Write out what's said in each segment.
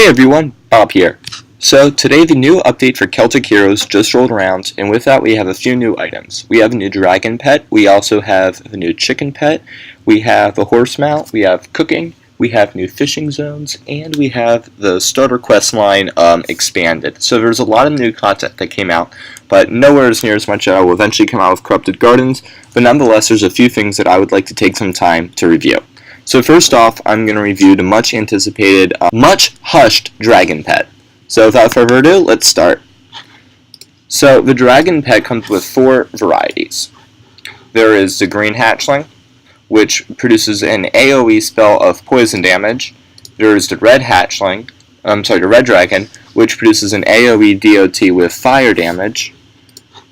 Hey everyone, Bob here. So today the new update for Celtic Heroes just rolled around, and with that we have a few new items. We have a new dragon pet, we also have a new chicken pet, we have a horse mount, we have cooking, we have new fishing zones, and we have the starter quest line expanded. So there's a lot of new content that came out, but nowhere as near as much that will eventually come out with Corrupted Gardens, but nonetheless there's a few things that I would like to take some time to review. So first off, I'm going to review the much anticipated, much hushed dragon pet. So without further ado, let's start. So the dragon pet comes with 4 varieties. There is the green hatchling, which produces an AoE spell of poison damage. There is the red hatchling, the red dragon, which produces an AoE DOT with fire damage.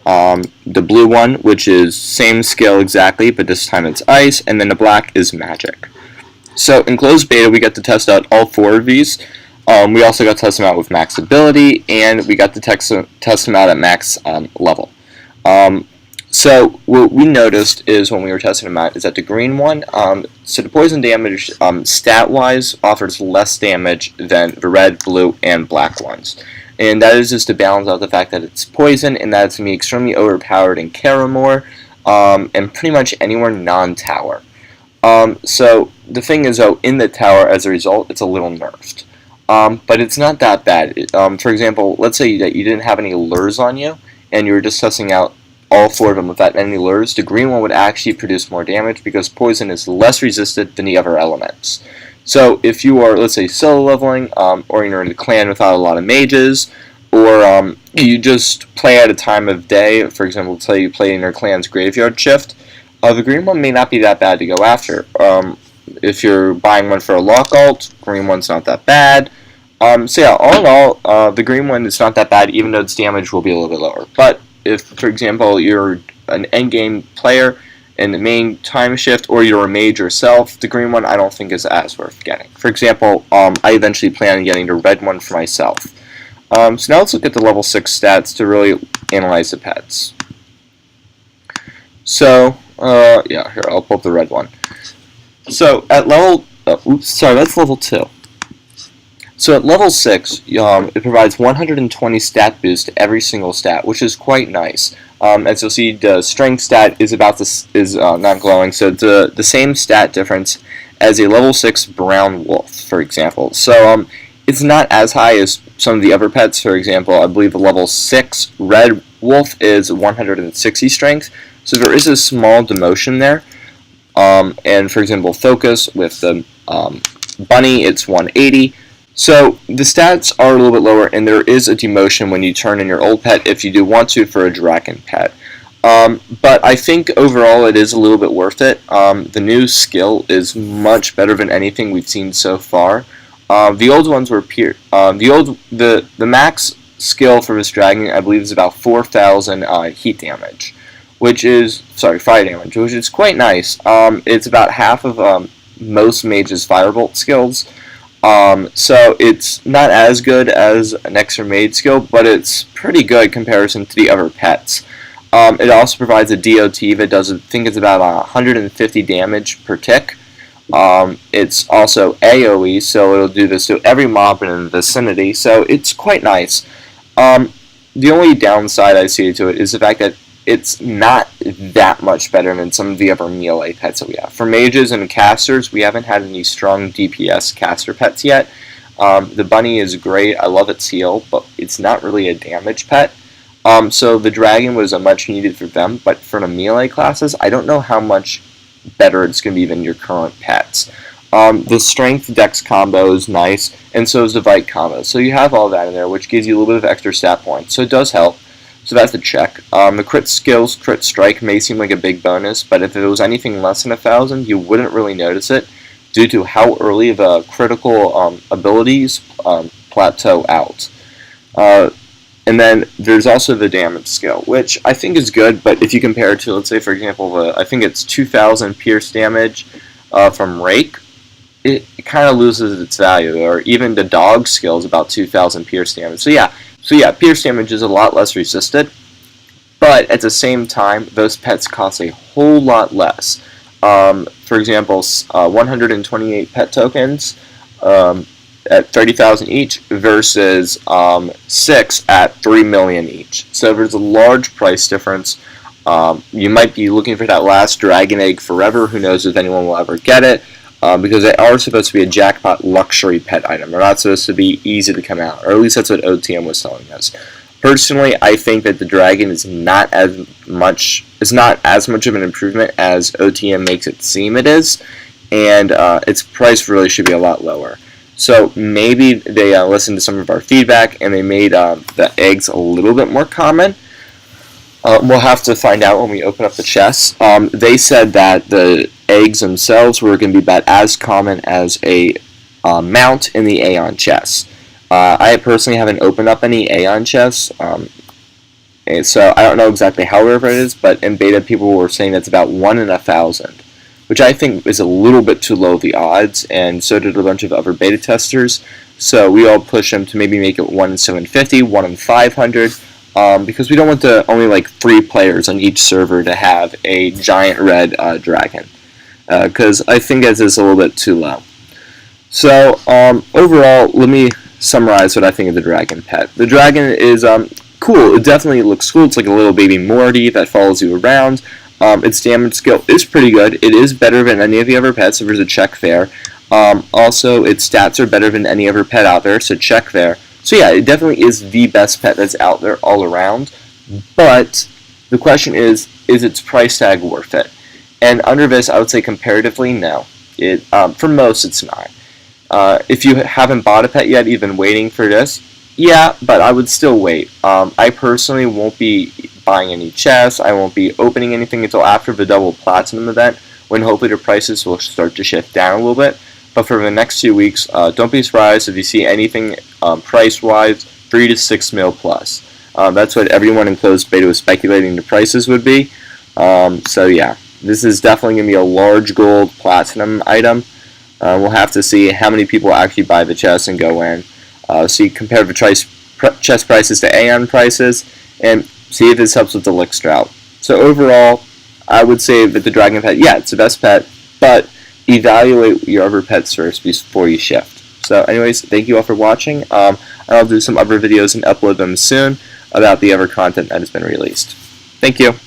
The blue one, which is same skill exactly, but this time it's ice, and then the black is magic. So in closed beta, we got to test out all 4 of these. We also got to test them out with max ability, and we got to test them out at max level. So what we noticed is when we were testing them out is that the green one, so the poison damage stat-wise offers less damage than the red, blue, and black ones. And that is just to balance out the fact that it's poison and that it's going to be extremely overpowered in Karamor and pretty much anywhere non-tower. So the thing is, though, in the tower, as a result, it's a little nerfed. But it's not that bad. For example, let's say that you didn't have any lures on you, and you were just testing out all 4 of them without any lures. The green one would actually produce more damage because poison is less resistant than the other elements. So if you are, let's say, solo leveling, or you're in a clan without a lot of mages, or you just play at a time of day, for example, let's say you play in your clan's graveyard shift, the green one may not be that bad to go after. If you're buying one for a lock alt, green one's not that bad. So yeah, all in all, the green one is not that bad, even though its damage will be a little bit lower. But if, for example, you're an endgame player in the main time shift, or you're a mage yourself, the green one I don't think is as worth getting. For example, I eventually plan on getting the red one for myself. So now let's look at the level 6 stats to really analyze the pets. So, yeah, here, I'll pull up the red one. So, at level, that's level 2. So at level 6, it provides 120 stat boost to every single stat, which is quite nice. As you'll see, the strength stat is not glowing, so it's the same stat difference as a level 6 brown wolf, for example. So it's not as high as some of the other pets. For example, I believe the level 6 red wolf is 160 strength, so there is a small demotion there. And for example, focus with the bunny, it's 180. So the stats are a little bit lower, and there is a demotion when you turn in your old pet if you do want to for a dragon pet. But I think overall it is a little bit worth it. The new skill is much better than anything we've seen so far. The old ones were the max skill for this dragon, I believe, is about 4,000 heat damage, fire damage, which is quite nice. It's about half of most mages' firebolt skills. So it's not as good as an extra mage skill, but it's pretty good in comparison to the other pets. It also provides a DOT that does, I think it's about 150 damage per tick. It's also AoE, so it'll do this to every mob in the vicinity, so it's quite nice. The only downside I see to it is the fact that it's not that much better than some of the other melee pets that we have. For mages and casters, we haven't had any strong DPS caster pets yet. The bunny is great. I love its heal, but it's not really a damage pet. So the dragon was a much needed for them, but for the melee classes, I don't know how much better it's going to be than your current pets. The strength dex combo is nice, and so is the Vite combo. So you have all that in there, which gives you a little bit of extra stat points. So it does help. So that's a check. The crit skills, crit strike may seem like a big bonus, but if it was anything less than 1,000, you wouldn't really notice it due to how early the critical abilities plateau out. And then there's also the damage skill, which I think is good, but if you compare it to, let's say, for example, I think it's 2,000 pierce damage from Rake, it kind of loses its value, or even the dog skill is about 2,000 pierce damage. So yeah, pierce damage is a lot less resisted, but at the same time, those pets cost a whole lot less. For example, 128 pet tokens at 30,000 each versus 6 at 3 million each. So there's a large price difference. You might be looking for that last dragon egg forever. Who knows if anyone will ever get it, because they are supposed to be a jackpot luxury pet item. They're not supposed to be easy to come out, or at least that's what OTM was telling us. Personally, I think that the dragon is not as much of an improvement as OTM makes it seem it is, and its price really should be a lot lower. So maybe they listened to some of our feedback and they made the eggs a little bit more common. We'll have to find out when we open up the chests. They said that the eggs themselves were going to be about as common as a mount in the Aeon chests. I personally haven't opened up any Aeon chests, and so I don't know exactly how rare it is, but in beta people were saying that's about 1 in 1,000, which I think is a little bit too low the odds, and so did a bunch of other beta testers. So we all push them to maybe make it 1 in 750, 1 in 500, because we don't want only like 3 players on each server to have a giant red dragon, because I think this is a little bit too low. So overall, let me summarize what I think of the dragon pet. The dragon is cool. It definitely looks cool. It's like a little baby Morty that follows you around. Its damage skill is pretty good. It is better than any of the other pets, so there's a check there. Also, its stats are better than any other pet out there, so check there. So yeah, it definitely is the best pet that's out there all around. But the question is its price tag worth it? And under this, I would say comparatively, no. For most, it's not. If you haven't bought a pet yet, you've been waiting for this, yeah, but I would still wait. I personally won't be buying any chests. I won't be opening anything until after the double platinum event, when hopefully the prices will start to shift down a little bit. But for the next 2 weeks, don't be surprised if you see anything price-wise, 3 to 6 mil plus. That's what everyone in closed beta was speculating the prices would be. So yeah, this is definitely going to be a large gold platinum item. We'll have to see how many people actually buy the chest and go in. Compare the chest prices to Aeon prices, and see if this helps with the Lick Drought. So overall, I would say that the dragon pet, yeah, it's the best pet, but evaluate your other pets first before you shift. So anyways, thank you all for watching. I'll do some other videos and upload them soon about the other content that has been released. Thank you.